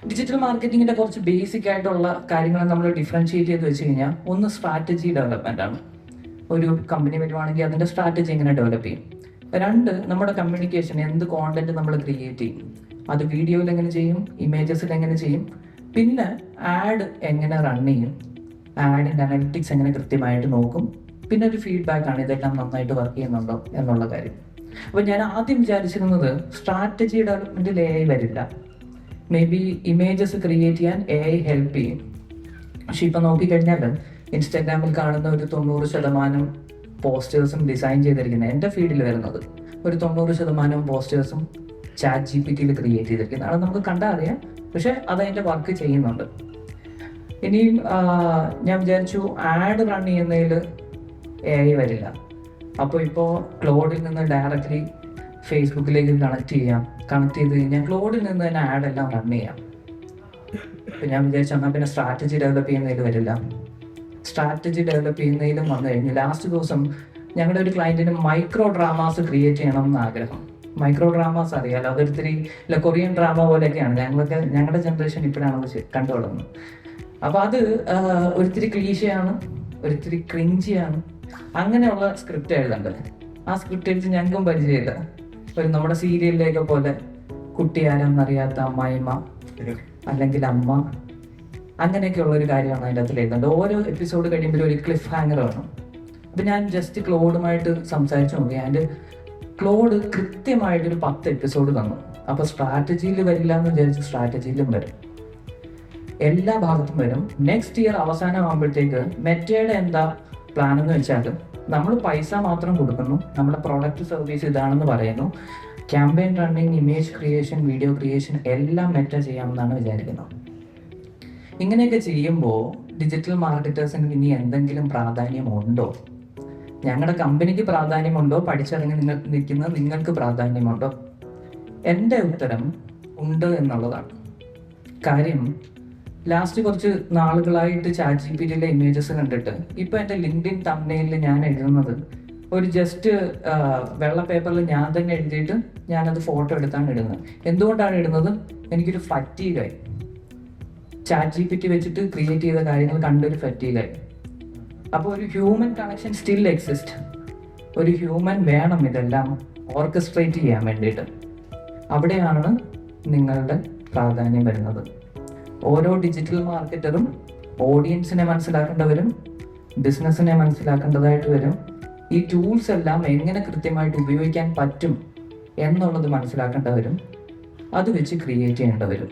Digital മാർക്കറ്റിങ്ങിന്റെ കുറച്ച് basic ആയിട്ടുള്ള കാര്യങ്ങൾ നമ്മൾ ഡിഫറൻഷിയേറ്റ് ചെയ്ത് വെച്ച് കഴിഞ്ഞാൽ, ഒന്ന് സ്ട്രാറ്റജി ഡെവലപ്മെന്റ് ആണ്. ഒരു കമ്പനി വരുവാണെങ്കിൽ അതിന്റെ സ്ട്രാറ്റജി എങ്ങനെ ഡെവലപ്പ് ചെയ്യും. രണ്ട്, നമ്മുടെ കമ്മ്യൂണിക്കേഷൻ, എന്ത് കോണ്ടന്റ് നമ്മൾ ക്രിയേറ്റ് ചെയ്യും, അത് വീഡിയോയിൽ എങ്ങനെ ചെയ്യും, ഇമേജസിൽ എങ്ങനെ ചെയ്യും, പിന്നെ ആഡ് എങ്ങനെ റൺ ചെയ്യും, ആഡിന്റെ അനലിറ്റിക്സ് എങ്ങനെ കൃത്യമായിട്ട് നോക്കും, പിന്നെ ഒരു ഫീഡ്ബാക്ക് ആണ് ഇതെല്ലാം നന്നായിട്ട് വർക്ക് ചെയ്യുന്നുണ്ടോ എന്നുള്ള കാര്യം. അപ്പൊ ഞാൻ ആദ്യം വിചാരിച്ചിരുന്നത് സ്ട്രാറ്റജി ഡെവലപ്മെന്റിൽ AI വരില്ല, മേ ബി ഇമേജസ് ക്രിയേറ്റ് ചെയ്യാൻ AI ഹെൽപ്പ് ചെയ്യും. പക്ഷെ ഇപ്പൊ നോക്കിക്കഴിഞ്ഞാൽ ഇൻസ്റ്റാഗ്രാമിൽ കാണുന്ന ഒരു 90% പോസ്റ്റേഴ്സും ഡിസൈൻ ചെയ്തിരിക്കുന്നത്, എൻ്റെ ഫീഡിൽ വരുന്നത് ഒരു 90% പോസ്റ്റേഴ്സും ChatGPT ക്രിയേറ്റ് ചെയ്തിരിക്കുന്നത്. അത് നമുക്ക് കണ്ടാൽ അറിയാം, പക്ഷെ അതതിൻ്റെ വർക്ക് ചെയ്യുന്നുണ്ട്. ഇനിയും ഞാൻ വിചാരിച്ചു ആഡ് റൺ ചെയ്യുന്നതിൽ AI വരില്ല. അപ്പോൾ ഇപ്പോൾ ക്ലോഡിൽ നിന്ന് ഡയറക്റ്റ്ലി ഫേസ്ബുക്കിലേക്ക് കണക്ട് ചെയ്ത് കഴിഞ്ഞാൽ ക്ലോഡിൽ നിന്ന് തന്നെ ആഡ് എല്ലാം റൺ ചെയ്യാം. ഇപ്പം ഞാൻ വിചാരിച്ചു എന്നാൽ പിന്നെ സ്ട്രാറ്റജി ഡെവലപ്പ് ചെയ്യുന്നതിൽ വരില്ല. സ്ട്രാറ്റജി ഡെവലപ്പ് ചെയ്യുന്നതിലും വന്നു കഴിഞ്ഞു. ലാസ്റ്റ് ദിവസം ഞങ്ങളുടെ ഒരു ക്ലയൻറ്റിന് മൈക്രോ ഡ്രാമാസ് ക്രിയേറ്റ് ചെയ്യണം എന്ന് ആഗ്രഹം. മൈക്രോ ഡ്രാമാസ് അറിയാലോ, അതൊരിത്തിരി കൊറിയൻ ഡ്രാമ പോലെയൊക്കെയാണ്. ഞങ്ങളുടെ ജനറേഷൻ ഇപ്പോഴാണ് അത് കണ്ടുകൊള്ളുന്നത്. അപ്പോൾ അത് ഒരിത്തിരി ക്ലീശയാണ്, ഒരിത്തിരി ക്രിഞ്ചിയാണ്. അങ്ങനെയുള്ള സ്ക്രിപ്റ്റ് എഴുതേണ്ടത്. ആ സ്ക്രിപ്റ്റ് എഴുതി ഞങ്ങൾക്കും പരിചയമില്ല. ഒരു നമ്മുടെ സീരിയലിലേക്ക് പോലെ കുട്ടിയാരാന്നറിയാത്ത അമ്മായിമ്മ അല്ലെങ്കിൽ അമ്മ, അങ്ങനെയൊക്കെയുള്ള ഒരു കാര്യമാണ് അതിൻ്റെ അകത്ത് എഴുതേണ്ടത്. ഓരോ എപ്പിസോഡ് കഴിയുമ്പോഴും ഒരു ക്ലിഫ് ഹാങ്ങർ വേണം. അപ്പം ഞാൻ ജസ്റ്റ് ക്ലോഡുമായിട്ട് സംസാരിച്ചു നോക്കി. അതിൻ്റെ ക്ലോഡ് കൃത്യമായിട്ടൊരു 10 എപ്പിസോഡ് തന്നു. അപ്പോൾ സ്ട്രാറ്റജിയിൽ വരില്ല എന്ന് വിചാരിച്ച് സ്ട്രാറ്റജിയിലും വരും, എല്ലാ ഭാഗത്തും വരും. നെക്സ്റ്റ് ഇയർ അവസാനമാകുമ്പോഴത്തേക്ക് മെറ്റയുടെ എന്താ പ്ലാൻ എന്ന് വെച്ചാൽ, നമ്മൾ പൈസ മാത്രം കൊടുക്കുന്നു, നമ്മുടെ പ്രോഡക്റ്റ് സർവീസ് ഇതാണെന്ന് പറയുന്നു, campaign running, image creation, video creation എല്ലാം മെറ്റ ചെയ്യാമെന്നാണ് വിചാരിക്കുന്നത്. ഇങ്ങനെയൊക്കെ ചെയ്യുമ്പോൾ ഡിജിറ്റൽ മാർക്കറ്റേഴ്സിന് ഇനി എന്തെങ്കിലും പ്രാധാന്യമുണ്ടോ? ഞങ്ങളുടെ കമ്പനിക്ക് പ്രാധാന്യമുണ്ടോ? പഠിച്ചിറങ്ങി നിൽക്കുന്ന നിങ്ങൾക്ക് പ്രാധാന്യമുണ്ടോ? എൻ്റെ ഉത്തരം ഉണ്ട് എന്നുള്ളതാണ്. കാര്യം, ലാസ്റ്റ് കുറച്ച് നാളുകളായിട്ട് ChatGPT ഇമേജസ് കണ്ടിട്ട് ഇപ്പൊ എൻ്റെ ലിങ്ക്ഡിൻ തംബ്നെയിലിൽ ഞാൻ എഴുതുന്നത് ഒരു ജസ്റ്റ് വെള്ള പേപ്പറിൽ ഞാൻ തന്നെ എഴുതിയിട്ട് ഞാനത് ഫോട്ടോ എടുത്താണ് ഇടുന്നത്. എന്തുകൊണ്ടാണ് ഇടുന്നത്? എനിക്കൊരു ഫറ്റീഗായി. ChatGPT വെച്ചിട്ട് ക്രിയേറ്റ് ചെയ്ത കാര്യങ്ങൾ കണ്ടൊരു ഫറ്റീഗായി. അപ്പോൾ ഒരു ഹ്യൂമൻ കണക്ഷൻ സ്റ്റിൽ എക്സിസ്റ്റ്. ഒരു ഹ്യൂമൻ വേണം ഇതെല്ലാം ഓർക്കസ്ട്രേറ്റ് ചെയ്യാൻ വേണ്ടിയിട്ട്. അവിടെയാണ് നിങ്ങളുടെ പ്രാധാന്യം വരുന്നത്. ഓരോ ഡിജിറ്റൽ മാർക്കറ്ററും ഓഡിയൻസിനെ മനസ്സിലാക്കേണ്ടവരും ബിസിനസ്സിനെ മനസ്സിലാക്കേണ്ടതായിട്ട് വരും. ഈ ടൂൾസ് എല്ലാം എങ്ങനെ കൃത്യമായിട്ട് ഉപയോഗിക്കാൻ പറ്റും എന്നുള്ളത് മനസ്സിലാക്കേണ്ടവരും അത് വെച്ച് ക്രിയേറ്റ് ചെയ്യേണ്ടവരും.